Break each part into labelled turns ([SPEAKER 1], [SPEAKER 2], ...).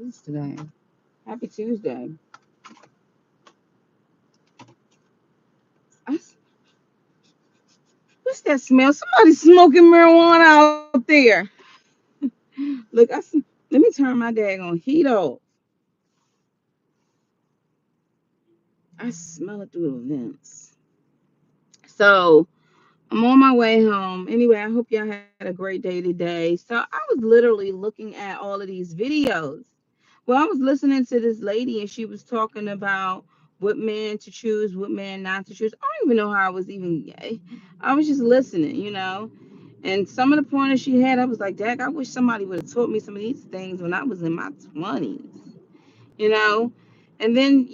[SPEAKER 1] What's today? Happy Tuesday. I s- What's that smell? Somebody smoking marijuana out there. Look, let me turn my daggone heat off. I smell it through the vents. So I'm on my way home. Anyway, I hope y'all had a great day today. So I was literally looking at all of these videos. Well, I was listening to this lady and she was talking about what man to choose, what man not to choose. I don't even know how I was even, I was just listening. And some of the pointers she had, I was like, Dad, I wish somebody would have taught me some of these things when I was in my 20s, you know? And then,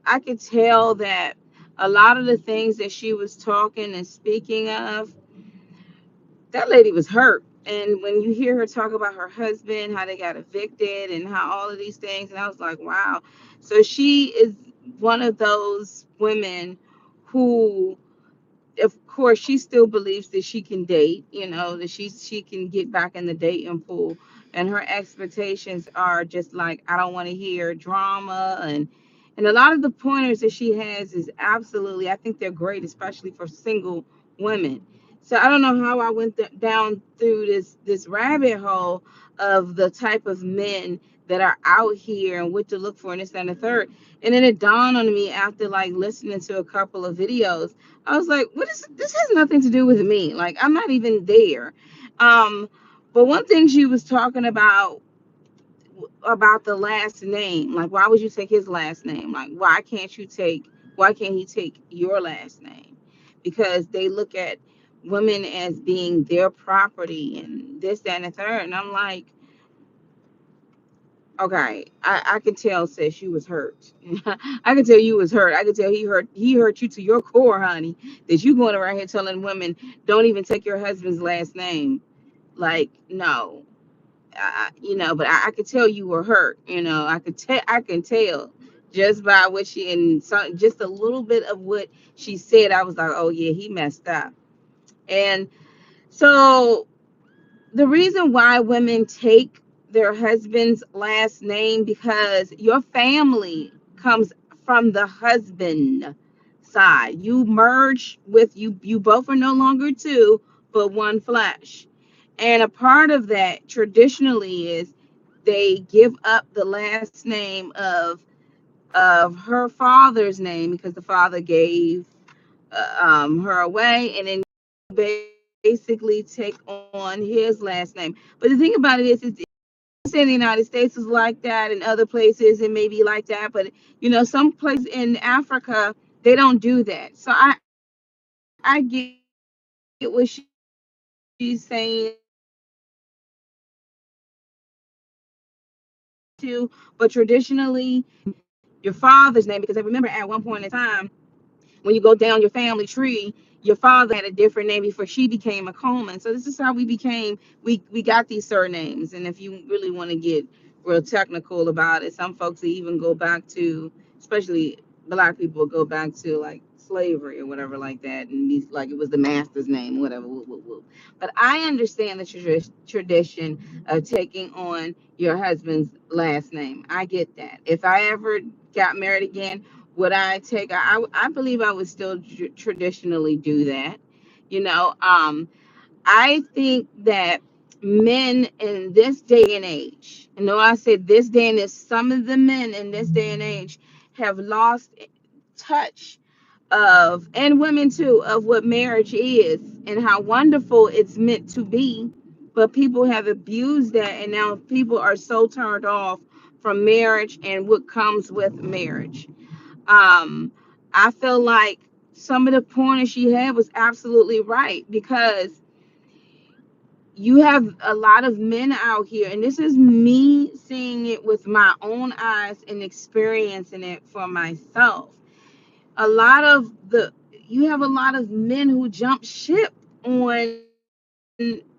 [SPEAKER 1] I could tell that a lot of the things that she was talking and speaking of, that lady was hurt. And when you hear her talk about her husband, how they got evicted, and how all of these things, and I was like, wow. So she is one of those women who, of course, she still believes that she can date, that she can get back in the dating pool. And her expectations are just like, I don't want to hear drama, and a lot of the pointers that she has is absolutely, I think they're great, especially for single women. So I don't know how I went down through this rabbit hole of the type of men that are out here and what to look for and this that, and the third. And then it dawned on me after like listening to a couple of videos. I was like, what is this? Has nothing to do with me. Like, I'm not even there. Um, but one thing she was talking about the last name, like, why would you take his last name? Like, why can't he take your last name? Because they look at women as being their property and this, that, and the third. And I'm like, okay, I could tell, sis, you was hurt. I could tell you was hurt. I could tell he hurt you to your core, honey, that you going around here telling women don't even take your husband's last name. Like, no. But I could tell you were hurt. I can tell just by what she and just a little bit of what she said. I was like, oh yeah, he messed up. And so the reason why women take their husband's last name, because your family comes from the husband side. You merge with you both are no longer two but one flesh. And a part of that traditionally is they give up the last name of her father's name because the father gave her away, and then basically take on his last name. But the thing about it is, it's in the United States is like that, and other places it may be like that. But some places in Africa they don't do that. So I get what she's saying too. But traditionally, your father's name, because I remember at one point in time, when you go down your family tree, your father had a different name before she became a Coleman. So this is how we got these surnames. And if you really want to get real technical about it, some folks even go back to, especially black people, go back to like slavery or whatever like that, and like it was the master's name, whatever. Woo, woo, woo. But I understand the tradition of taking on your husband's last name. I get that. If I ever got married again, would I take? I believe I would still traditionally do that. I think that men in this day and age, I said this day and age, some of the men in this day and age have lost touch of, and women too, of what marriage is and how wonderful it's meant to be. But people have abused that, and now people are so turned off from marriage and what comes with marriage. um, I feel like some of the pointers she had was absolutely right, because you have a lot of men out here, and this is me seeing it with my own eyes and experiencing it for myself. A lot of the You have a lot of men who jump ship on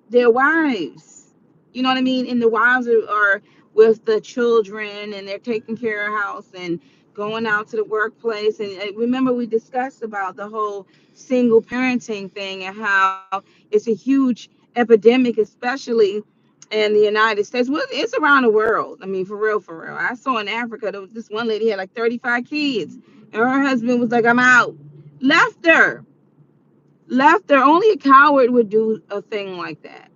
[SPEAKER 1] their wives. You know what I mean? And the wives are with the children, and they're taking care of house and going out to the workplace. And remember, we discussed about the whole single parenting thing and how it's a huge epidemic, especially in the United States. Well, it's around the world. I mean, for real, for real. I saw in Africa, there was this one lady had like 35 kids, and her husband was like, "I'm out." Left her. Left her. Only a coward would do a thing like that.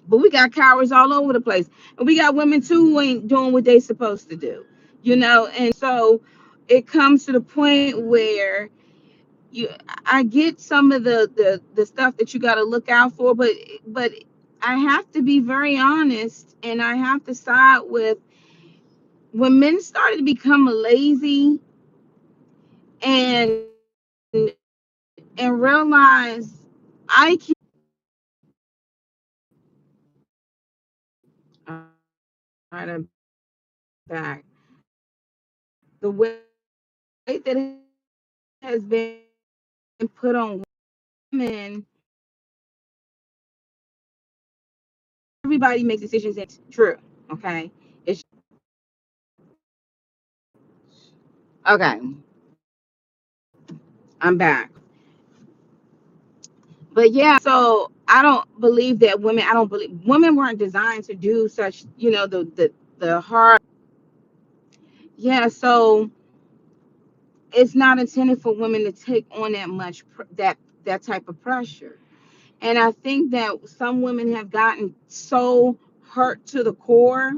[SPEAKER 1] But we got cowards all over the place. And we got women too who ain't doing what they supposed to do. And so it comes to the point where you I get some of the stuff that you gotta look out for, but I have to be very honest, and I have to side with when men started to become lazy and realize I can back the weight that has been put on women. Everybody makes decisions, and it's true. Okay, it's okay. I'm back. But yeah, so I don't believe that women. I don't believe women weren't designed to do such. The hard. Yeah, so it's not intended for women to take on that much that type of pressure. And I think that some women have gotten so hurt to the core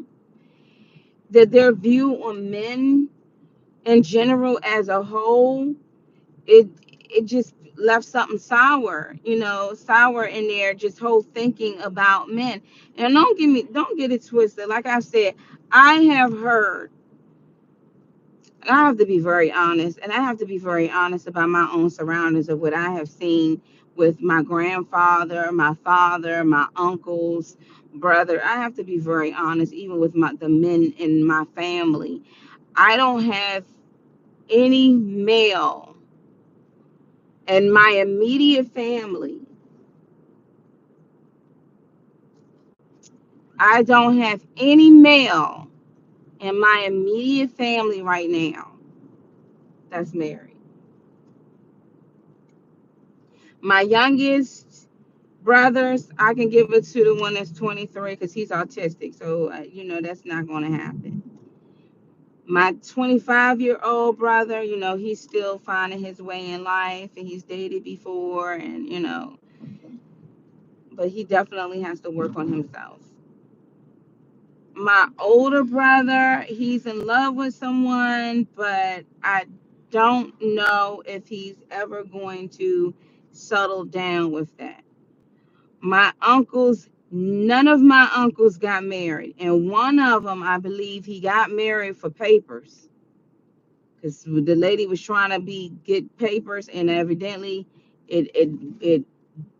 [SPEAKER 1] that their view on men in general as a whole, it just left something sour in there, just whole thinking about men. And don't get it twisted. Like I said, I have heard, and I have to be very honest, and I have to be very honest about my own surroundings of what I have seen with my grandfather, my father, my uncles, brother. I have to be very honest, even with the men in my family. I don't have any male in my immediate family. I don't have any male in my immediate family right now that's married. My youngest brothers, I can give it to the one that's 23 because he's autistic. So, that's not going to happen. My 25-year-old brother, he's still finding his way in life, and he's dated before, and, but he definitely has to work on himself. My older brother, he's in love with someone, but I don't know if he's ever going to settle down with that. My uncles, none of my uncles got married, and one of them, I believe, he got married for papers because the lady was trying to get papers, and evidently, it it it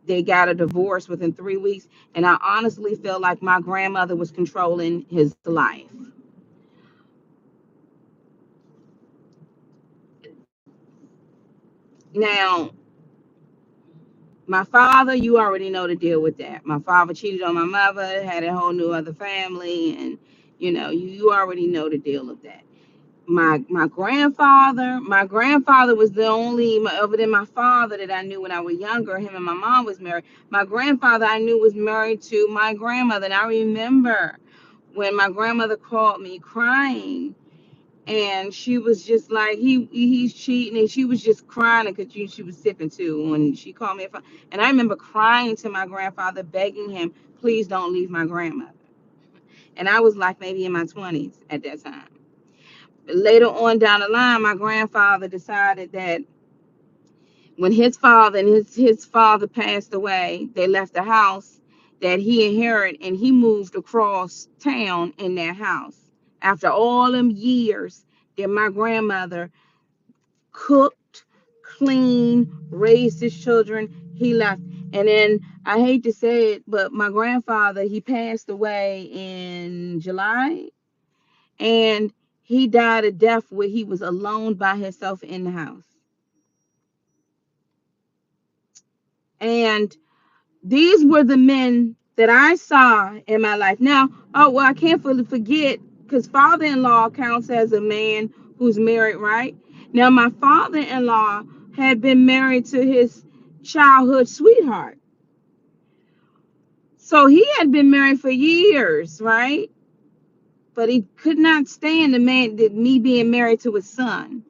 [SPEAKER 1] they got a divorce within 3 weeks. And I honestly feel like my grandmother was controlling his life. Now, my father, you already know the deal with that. My father cheated on my mother, had a whole new other family, and you already know the deal of that. My grandfather was the only other than my father that I knew when I was younger. Him and my mom was married. My grandfather I knew was married to my grandmother, and I remember when my grandmother called me crying, and she was just like, he's cheating, and she was just crying because she was sipping too when she called me. And I remember crying to my grandfather, begging him, please don't leave my grandmother. And I was like maybe in my 20s at that time. Later on down the line, my grandfather decided that when his father and his father passed away, they left the house that he inherited, and he moved across town in that house. After all them years that my grandmother cooked, cleaned, raised his children, he left. And then I hate to say it, but my grandfather, he passed away in July, and he died a death where he was alone by himself in the house. And these were the men that I saw in my life. Now, oh well, I can't fully forget because father-in-law counts as a man who's married, right? Now, my father-in-law had been married to his childhood sweetheart. So he had been married for years, right? But he could not stand the man that me being married to his son.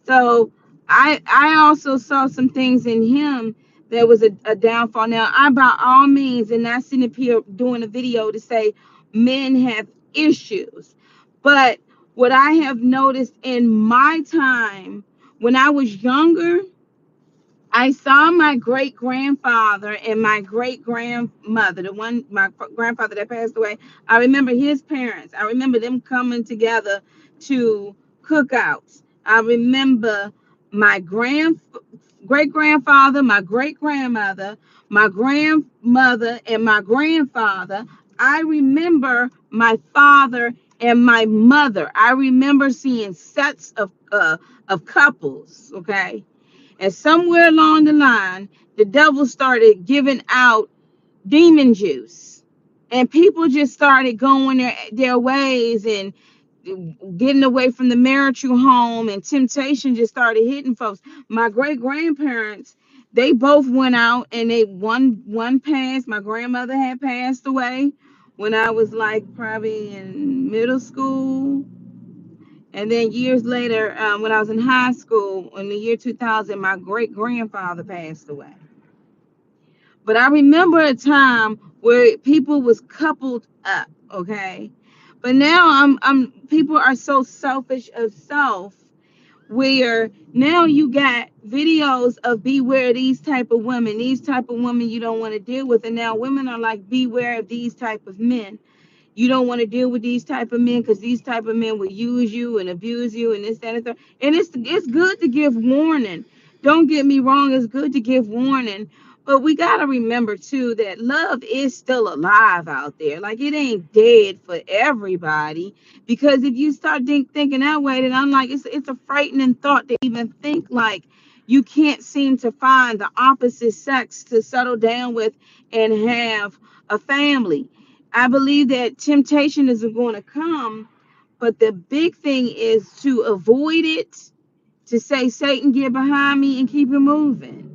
[SPEAKER 1] So I also saw some things in him that was a downfall. Now I by all means and not sitting up here doing a video to say men have issues. But what I have noticed in my time when I was younger, I saw my great grandfather and my great grandmother, the one, my grandfather that passed away. I remember his parents. I remember them coming together to cookouts. I remember my great grandfather, my great grandmother, my grandmother, and my grandfather. I remember my father and my mother. I remember seeing sets of couples. Okay, and somewhere along the line, the devil started giving out demon juice. And people just started going their ways and getting away from the marital home, and temptation just started hitting folks. My great grandparents, they both went out, and they one passed. My grandmother had passed away when I was like probably in middle school. And then years later, when I was in high school, in the year 2000, my great grandfather passed away. But I remember a time where people was coupled up, okay? But now I'm people are so selfish of self, where now you got videos of beware these type of women you don't want to deal with, and now women are like beware of these type of men. You don't want to deal with these type of men because these type of men will use you and abuse you and this, that, and that. And it's good to give warning. Don't get me wrong, it's good to give warning. But we gotta remember too that love is still alive out there. Like it ain't dead for everybody. Because if you start thinking that way, then I'm like, it's a frightening thought to even think like you can't seem to find the opposite sex to settle down with and have a family. I believe that temptation is going to come, but the big thing is to avoid it, to say, Satan, get behind me and keep it moving.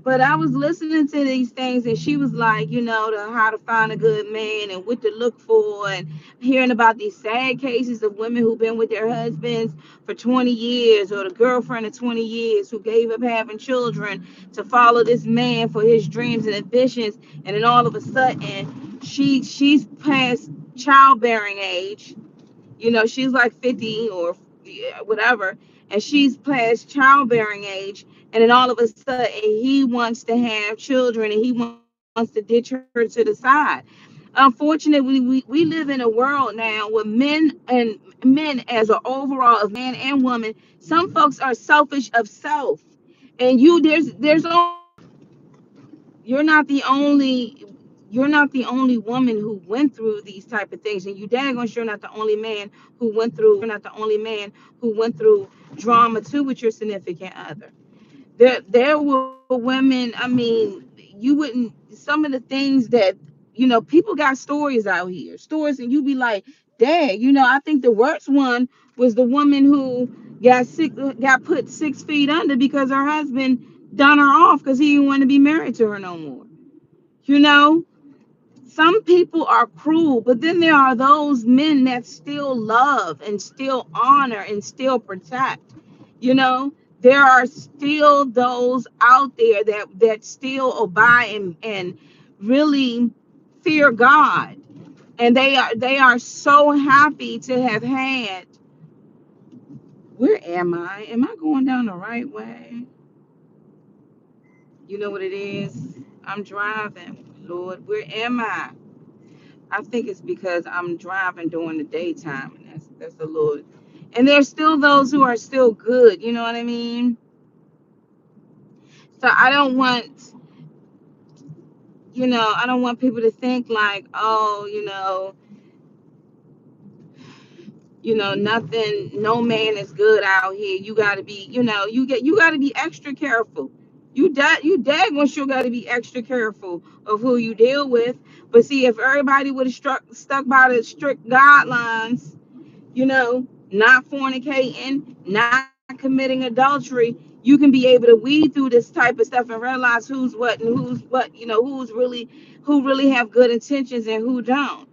[SPEAKER 1] But I was listening to these things, and she was like, how to find a good man and what to look for, and hearing about these sad cases of women who've been with their husbands for 20 years, or the girlfriend of 20 years who gave up having children to follow this man for his dreams and ambitions, and then all of a sudden she's past childbearing age. She's like 50 or whatever, and she's past childbearing age, and then all of a sudden he wants to have children and he wants to ditch her to the side. Unfortunately, we live in a world now where men as an overall of man and woman, some folks are selfish of self. And there's you're not the only woman who went through these type of things, and you daggone sure not the only man who went through drama too with your significant other. There were women, I mean, you wouldn't, some of the things that, people got stories out here, stories, and you be like, dang, I think the worst one was the woman who got put 6 feet under because her husband done her off because he didn't want to be married to her no more. You know, some people are cruel, but then there are those men that still love and still honor and still protect. You know, there are still those out there that still abide and really fear God, and they are so happy to have had. Where am I? Am I going down the right way? You know what it is? I'm driving. Lord, where am I? I think it's because I'm driving during the daytime, and that's a little. And there's still those who are still good. You know what I mean? So I don't want people to think like, oh, nothing, no man is good out here. You got to be, you got to be extra careful. You daggone sure got to be extra careful of who you deal with. But see, if everybody would have stuck by the strict guidelines, not fornicating, not committing adultery, you can be able to weed through this type of stuff and realize who's what and who's what, who really have good intentions and who don't.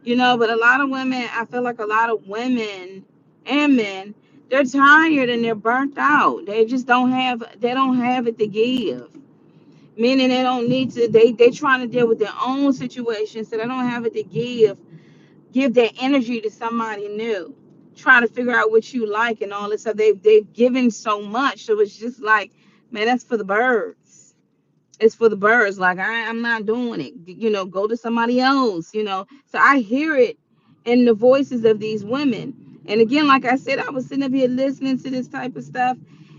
[SPEAKER 1] But a lot of women, I feel like a lot of women and men, they're tired and they're burnt out. They don't have it to give. Meaning they don't need to, they trying to deal with their own situation, so they don't have it to give their energy to somebody new. Try to figure out what you like and all this stuff. They've given so much. So it's just like, man, that's for the birds. It's for the birds. Like I'm not doing it. Go to somebody else. So I hear it in the voices of these women. And again, like I said, I was sitting up here listening to this type of stuff,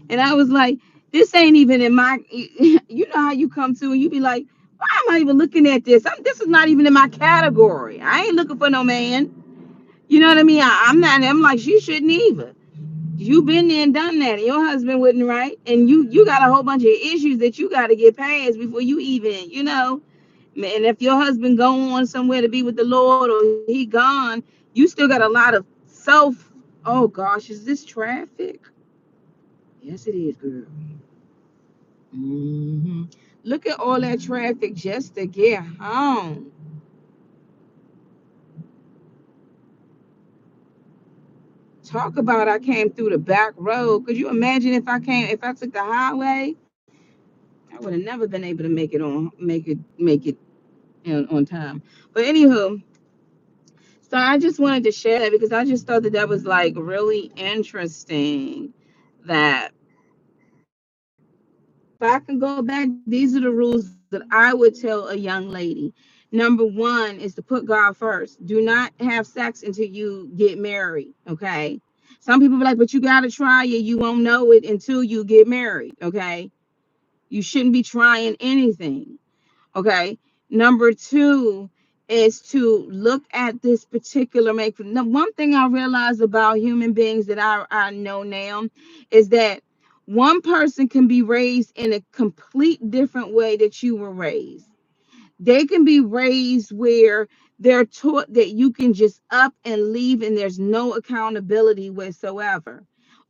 [SPEAKER 1] and I was like, this ain't even in my. You know how you come to and you be like, why am I even looking at this? This is not even in my category. I ain't looking for no man. You know what I mean? I'm not. I'm like, you shouldn't either. You been there and done that, and your husband wasn't right, and you got a whole bunch of issues that you got to get past before you even, And if your husband go on somewhere to be with the Lord or he gone, you still got a lot of self. Oh gosh, is this traffic? Yes, it is, girl. Look at all that traffic just to get home. Talk about I came through the back road. Could you imagine if I took the highway? I would have never been able to make it on time. But anywho, so I just wanted to share that because I just thought that was like really interesting. That if I can go back, these are the rules that I would tell a young lady. Number one is to put God first. Do not have sex until you get married. Okay. Some people be like, but you gotta try it. You won't know it until you get married. Okay. You shouldn't be trying anything. Okay. Number two is to look at this particular make. Now, one thing I realize about human beings that I know now is that one person can be raised in a complete different way that you were raised. They can be raised where they're taught that you can just up and leave and there's no accountability whatsoever.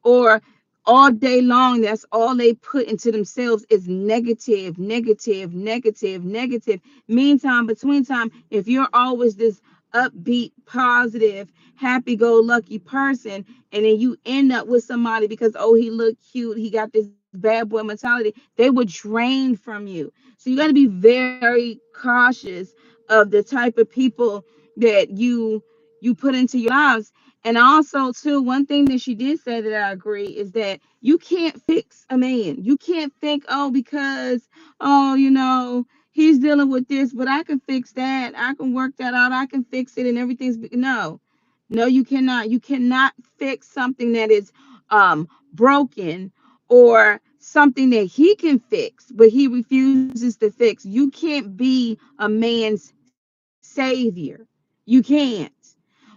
[SPEAKER 1] Or all day long, that's all they put into themselves is negative, negative, negative, negative. Meantime, between time, if you're always this upbeat, positive, happy go lucky person, and then you end up with somebody because, oh, he looked cute, he got this bad boy mentality, they would drain from you. So you got to be very cautious of the type of people that you put into your lives. And also, too, one thing that she did say that I agree is that you can't fix a man. You can't think, oh, because, oh, he's dealing with this, but I can fix that. I can work that out. I can fix it and everything's no. No, you cannot. You cannot fix something that is broken or something that he can fix, but he refuses to fix. You can't be a man's savior. You can't.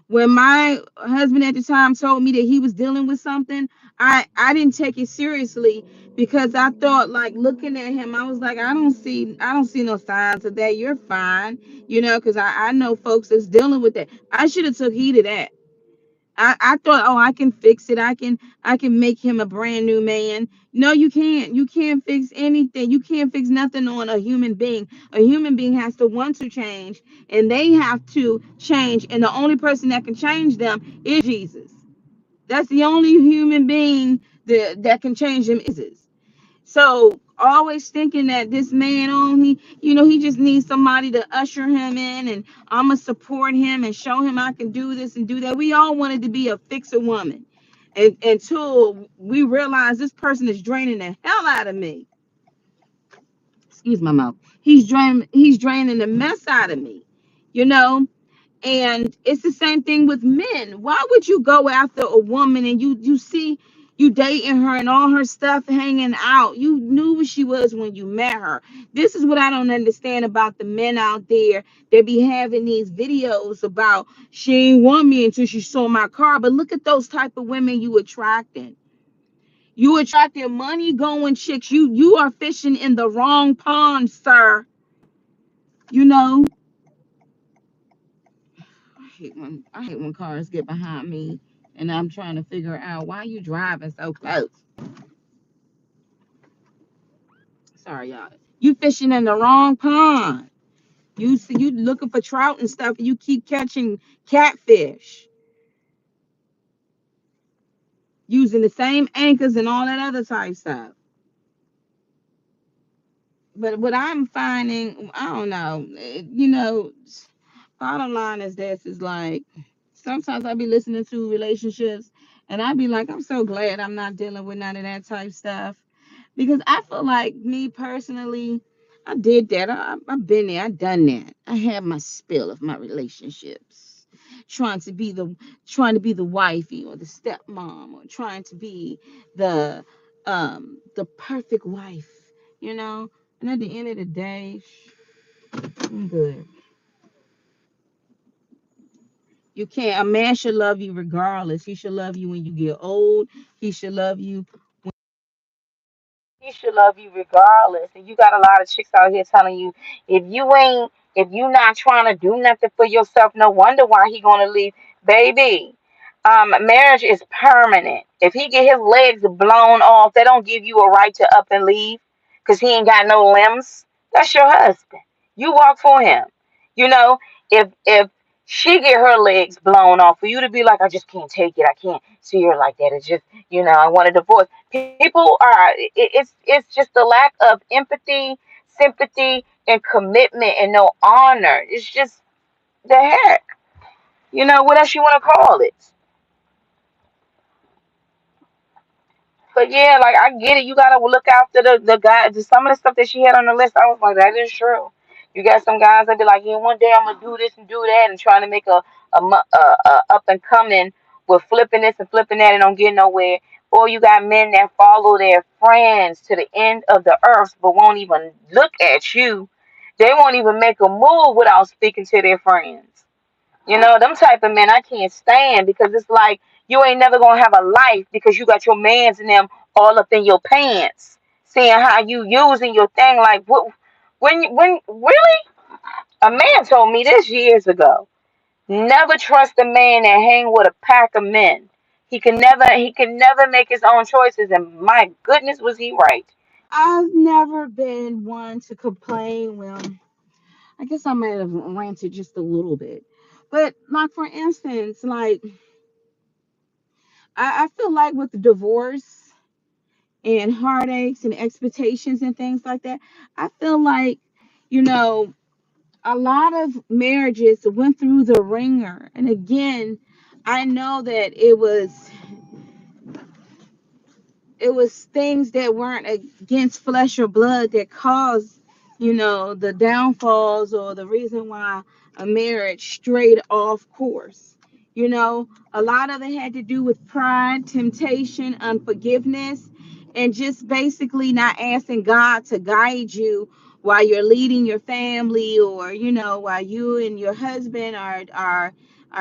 [SPEAKER 1] When my husband at the time told me that he was dealing with something, I didn't take it seriously because I thought, like, looking at him, I was like, I don't see no signs of that. You're fine, because I know folks that's dealing with that. I should have took heed of that. I thought, oh, I can fix it. I can make him a brand new man. No, you can't. You can't fix anything. You can't fix nothing on a human being. A human being has to want to change, and they have to change. And the only person that can change them is Jesus. That's the only human being that can change them is Jesus. So always thinking that this man he just needs somebody to usher him in, and I'm gonna support him and show him I can do this and do that. We all wanted to be a fixer woman, and until we realize this person is draining the hell out of me. Excuse my mouth. He's draining the mess out of me. You know, and it's the same thing with men. Why would you go after a woman and you see you dating her and all her stuff hanging out? You knew what she was when you met her. This is what I don't understand about the men out there. They be having these videos about she ain't want me until she saw my car. But look at those type of women you attracting. You attracting money going chicks. You are fishing in the wrong pond, sir. You know, I hate when cars get behind me and I'm trying to figure out why you driving so close. Sorry, y'all. You fishing in the wrong pond. You see, you looking for trout and stuff, and you keep catching catfish using the same anchors and all that other type stuff. But what I'm finding, I don't know, bottom line is this is like sometimes I be listening to relationships and I be like, I'm so glad I'm not dealing with none of that type stuff. Because I feel like me personally, I did that. I've been there. I done that. I had my spill of my relationships, trying to be the trying to be the wifey or the stepmom or trying to be the perfect wife, you know. And at the end of the day, I'm good. You can't. A man should love you regardless. He should love you when you get old. He should love you. He should love you regardless. And you got a lot of chicks out here telling you if you not trying to do nothing for yourself, no wonder why he gonna leave, baby. Marriage is permanent. If he get his legs blown off, they don't give you a right to up and leave because he ain't got no limbs. That's your husband. You walk for him. You know, if she get her legs blown off, for you to be like, I just can't take it. I can't see her like that. It's just, I want a divorce. People are. It's just the lack of empathy, sympathy, and commitment, and no honor. It's just the heck. What else you want to call it? But yeah, like I get it. You gotta look after the guy. Some of the stuff that she had on the list, I was like, that is true. You got some guys that be like, yeah, one day I'm gonna do this and do that, and trying to make a up and coming with flipping this and flipping that, and don't get nowhere. Or you got men that follow their friends to the end of the earth, but won't even look at you. They won't even make a move without speaking to their friends. Them type of men I can't stand because it's like you ain't never gonna have a life because you got your mans and them all up in your pants, seeing how you using your thing. Like what? When really? A man told me this years ago. Never trust a man that hang with a pack of men. He can never make his own choices. And my goodness, was he right? I've never been one to complain. Well, I guess I might have ranted just a little bit. But like for instance, like I feel like with the divorce and heartaches and expectations and things like that, I feel like, you know, a lot of marriages went through the ringer. And again, I know that it was things that weren't against flesh or blood that caused, the downfalls or the reason why a marriage strayed off course. A lot of it had to do with pride, temptation, unforgiveness, and just basically not asking God to guide you while you're leading your family, or while you and your husband are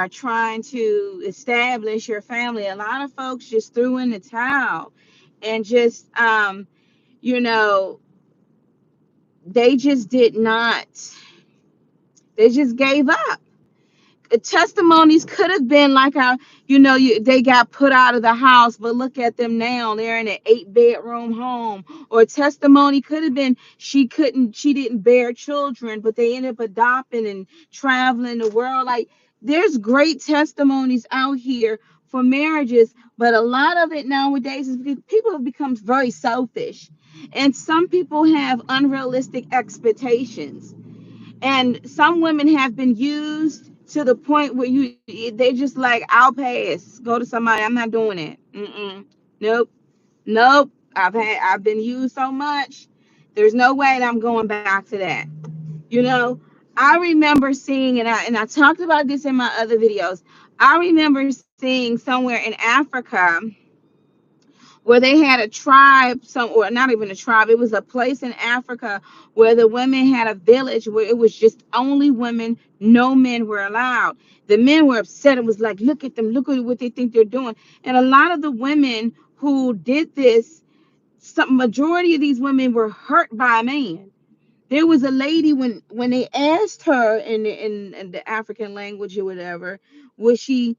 [SPEAKER 1] trying to establish your family. A lot of folks just threw in the towel and just you know they just did not, they just gave up. Testimonies could have been like how they got put out of the house, but look at them now, they're in an 8-bedroom home. Or testimony could have been she didn't bear children, but they ended up adopting and traveling the world. Like, there's great testimonies out here for marriages, but a lot of it nowadays is because people have become very selfish, and some people have unrealistic expectations, and some women have been used to the point where they just like, I'll pass, go to somebody, I'm not doing it. Nope. Nope. I've been used so much, there's no way that I'm going back to that. you know I remember seeing, and I talked about this in my other videos. I remember seeing somewhere in Africa where they had a tribe, or not even a tribe, it was a place in Africa where the women had a village where it was just only women, no men were allowed. The men were upset. It was like, look at them, look at what they think they're doing. And a lot of the women who did this, some majority of these women were hurt by a man. There was a lady, when they asked her in the African language or whatever, would she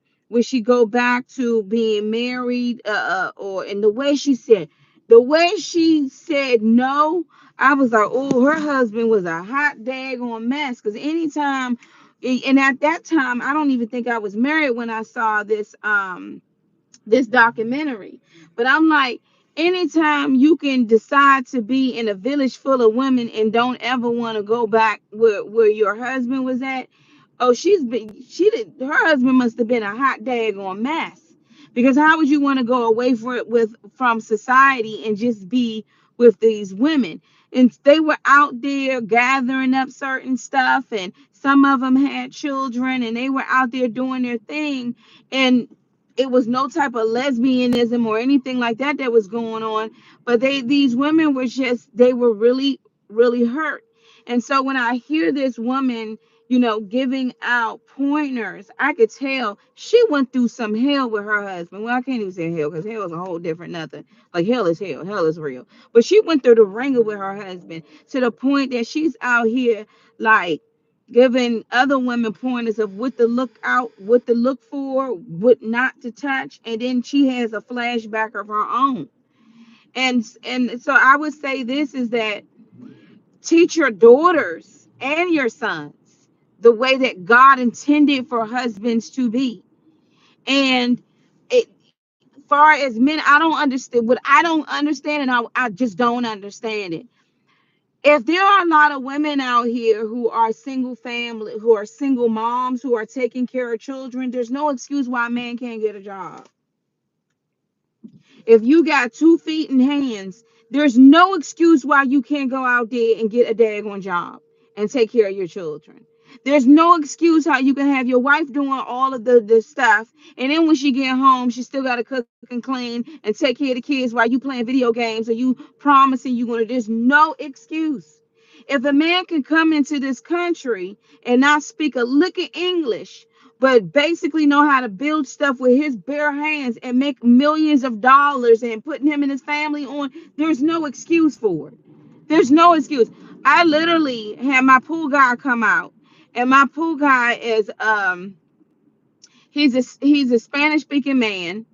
[SPEAKER 1] go back to being married, or in the way she said no, I was like, oh, her husband was a hot daggone mess. Because anytime, and at that time, I don't even think I was married when I saw this documentary. But I'm like, anytime you can decide to be in a village full of women and don't ever want to go back where your husband was at, oh, she did, her husband must have been a hot daggone mess. Because how would you want to go away from society and just be with these women? And they were out there gathering up certain stuff, and some of them had children, and they were out there doing their thing. And it was no type of lesbianism or anything like that that was going on, but these women were just, they were really, really hurt. And so when I hear this woman, giving out pointers, I could tell she went through some hell with her husband. Well, I can't even say hell, because hell is a whole different nothing. Like, hell is hell, hell is real. But she went through the ringer with her husband to the point that she's out here, like, giving other women pointers of what to look out, what to look for, what not to touch, and then she has a flashback of her own. And so I would say this is that teach your daughters and your sons the way that God intended for husbands to be. And it, far as men, I don't understand what I don't understand, and I just don't understand it. If there are a lot of women out here who are single family, who are single moms, who are taking care of children, there's no excuse why a man can't get a job. If you got 2 feet and hands, there's no excuse why you can't go out there and get a daggone job and take care of your children. There's no excuse how you can have your wife doing all of the stuff, and then when she get home, she still got to cook and clean and take care of the kids while you playing video games or you promising you gonna. There's no excuse. If a man can come into this country and not speak a lick of English, but basically know how to build stuff with his bare hands and make millions of dollars and putting him and his family on, there's no excuse for it. There's no excuse. I literally had my pool guy come out, and my pool guy is he's a Spanish speaking man.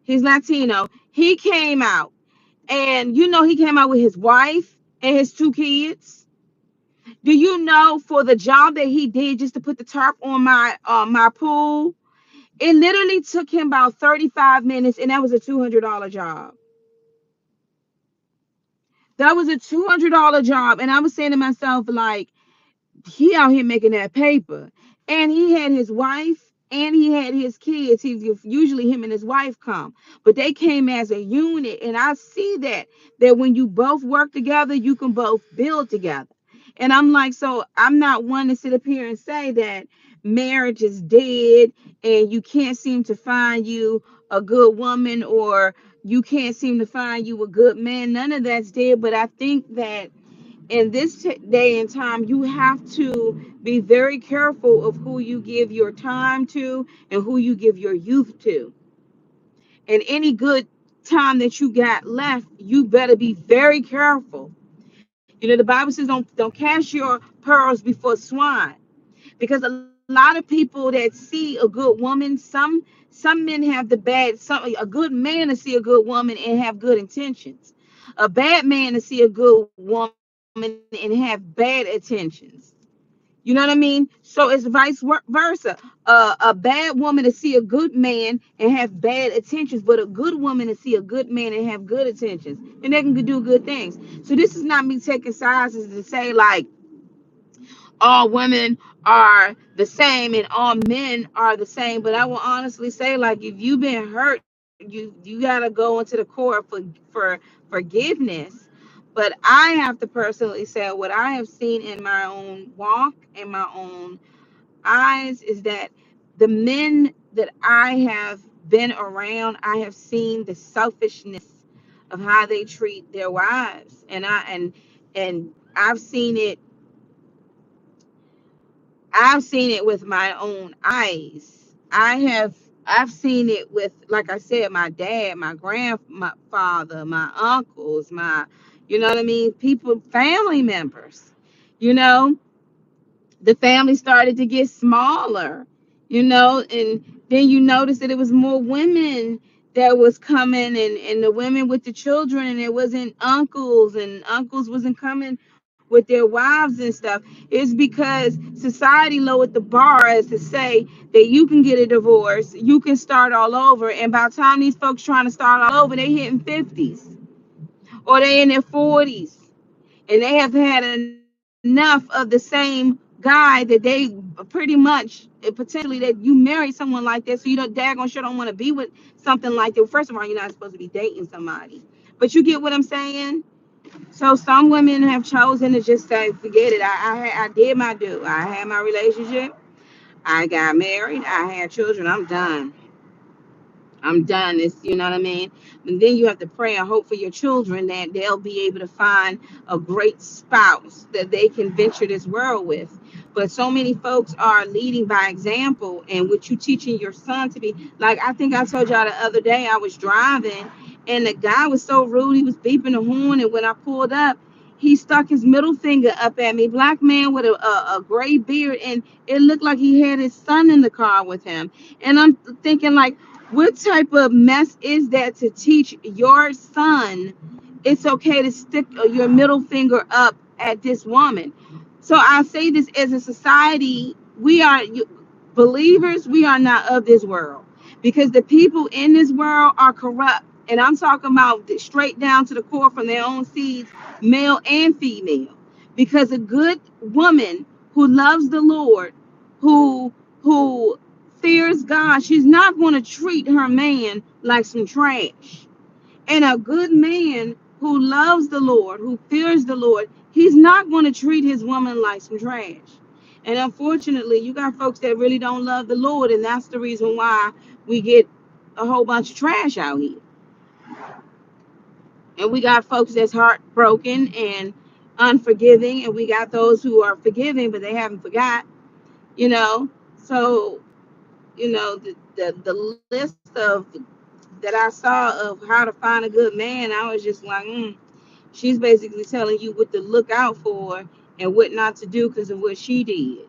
[SPEAKER 1] He's Latino. He came out, and he came out with his wife and his 2 kids. Do you know, for the job that he did just to put the tarp on my pool, it literally took him about 35 minutes, and that was a $200 job. That was a $200 job. And I was saying to myself, like, he out here making that paper. And he had his wife and he had his kids. Usually him and his wife come, but they came as a unit. And I see that when you both work together, you can both build together. And I'm like, so I'm not one to sit up here and say that marriage is dead and you can't seem to find you a good woman, or you can't seem to find you a good man. None of that's dead. But I think that in this day and time, you have to be very careful of who you give your time to and who you give your youth to. And any good time that you got left, you better be very careful. The Bible says don't cast your pearls before swine, because a lot of people that see a good woman, some men have the bad, a good man to see a good woman and have good intentions, a bad man to see a good woman and have bad intentions. You know what I mean? So it's versa. A bad woman to see a good man and have bad intentions, but a good woman to see a good man and have good intentions, and they can do good things. So this is not me taking sides to say like all women are the same and all men are the same. But I will honestly say, like, if you've been hurt, you gotta go into the court for forgiveness. But I have to personally say what I have seen in my own walk and my own eyes is that the men that I have been around, I have seen the selfishness of how they treat their wives. And I've seen it with my own eyes. I've seen it with, like I said, my dad, my grandfather, my uncles, you know what I mean, people, family members. You know, the family started to get smaller. And then you notice that it was more women that was coming, and the women with the children, and it wasn't uncles, and uncles wasn't coming with their wives and stuff. It's because society lowered the bar as to say that you can get a divorce, you can start all over, and by the time these folks trying to start all over, they hitting 50s or they in their 40s, and they have had enough of the same guy that they pretty much potentially, that you marry someone like that, so you don't daggone sure don't want to be with something like that. First of all, you're not supposed to be dating somebody, but you get what I'm saying. So some women have chosen to just say, forget it. I did my due. I had my relationship. I got married. I had children. I'm done. I'm done. It's, you know what I mean? And then you have to pray and hope for your children that they'll be able to find a great spouse that they can venture this world with. But so many folks are leading by example, and what you teaching your son to be like. I think I told y'all the other day I was driving, and the guy was so rude. He was beeping the horn, and when I pulled up, he stuck his middle finger up at me. Black man with a gray beard, and it looked like he had his son in the car with him. And I'm thinking, like, what type of mess is that to teach your son it's okay to stick your middle finger up at this woman? So I say this, as a society, we are believers, we are not of this world, because the people in this world are corrupt. And I'm talking about straight down to the core, from their own seeds, male and female. Because a good woman who loves the Lord, who fears God, she's not going to treat her man like some trash. And a good man who loves the Lord, who fears the Lord, he's not going to treat his woman like some trash. And unfortunately, you got folks that really don't love the Lord, and that's the reason why we get a whole bunch of trash out here. And we got folks that's heartbroken and unforgiving, and we got those who are forgiving, but they haven't forgot, you know. So, the list of that I saw of how to find a good man, I was just like, she's basically telling you what to look out for and what not to do because of what she did.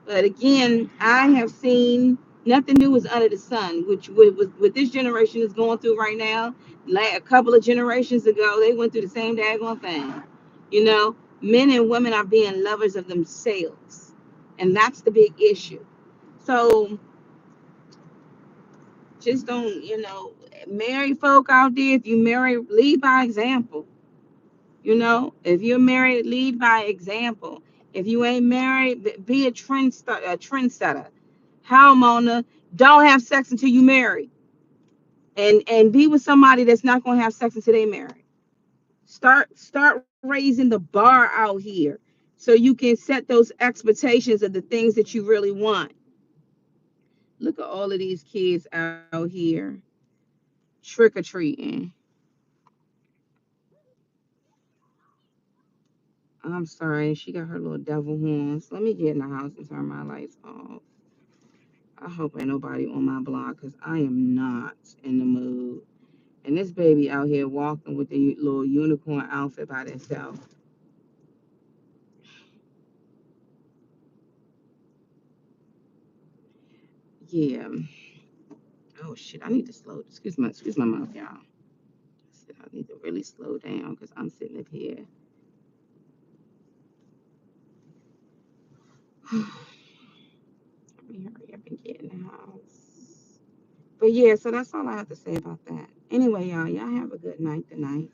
[SPEAKER 1] But again, I have seen nothing new is under the sun, which with this generation is going through right now. Like a couple of generations ago, they went through the same daggone thing. Men and women are being lovers of themselves, and that's the big issue. So just don't, marry folk out there. If you marry, lead by example. If you're married, lead by example. If you ain't married, be a trendsetter. How, Mona? Don't have sex until you marry, and be with somebody that's not gonna have sex until they marry. Start raising the bar out here, so you can set those expectations of the things that you really want. Look at all of these kids out here trick or treating. I'm sorry, she got her little devil horns. Let me get in the house and turn my lights off. I hope ain't nobody on my block, because I am not in the mood. And this baby out here walking with the little unicorn outfit by themselves. Yeah. Oh shit, I need to slow. Excuse my mouth, y'all. I need to really slow down because I'm sitting up here. Let me hurry up and get in the house. But yeah, so that's all I have to say about that. Anyway, y'all have a good night tonight.